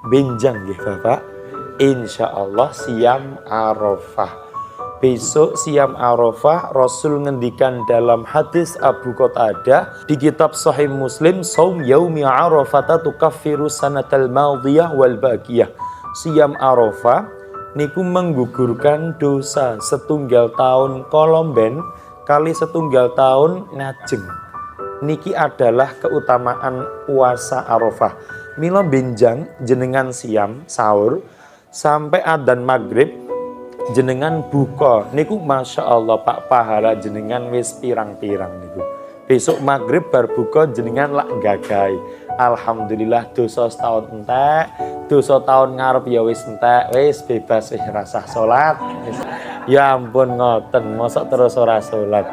benjang nggih Bapak. Insyaallah siam Arafah. Besok siam Arafah Rasul ngendikan dalam hadis Abu Qatadah di kitab Sahih Muslim, saum yaumi Arafah tukaffiru sanatal madhiyah wal baqiyah. Siam Arafah niku menggugurkan dosa setunggal tahun kolomben kali setunggal tahun ngajeng. Niki adalah keutamaan puasa Arafah. Mila benjang jenengan siam sahur sampai adzan maghrib jenengan buka niku masya Allah Pak, pahala jenengan wis pirang-pirang niku. Besok maghrib bar buka jenengan lak gagai. Alhamdulillah dosa setahun entek, dosa tahun ngarep ya wis entek, wis bebas wis rasah salat. Ya ampun ngoten, mosok terus ora salat.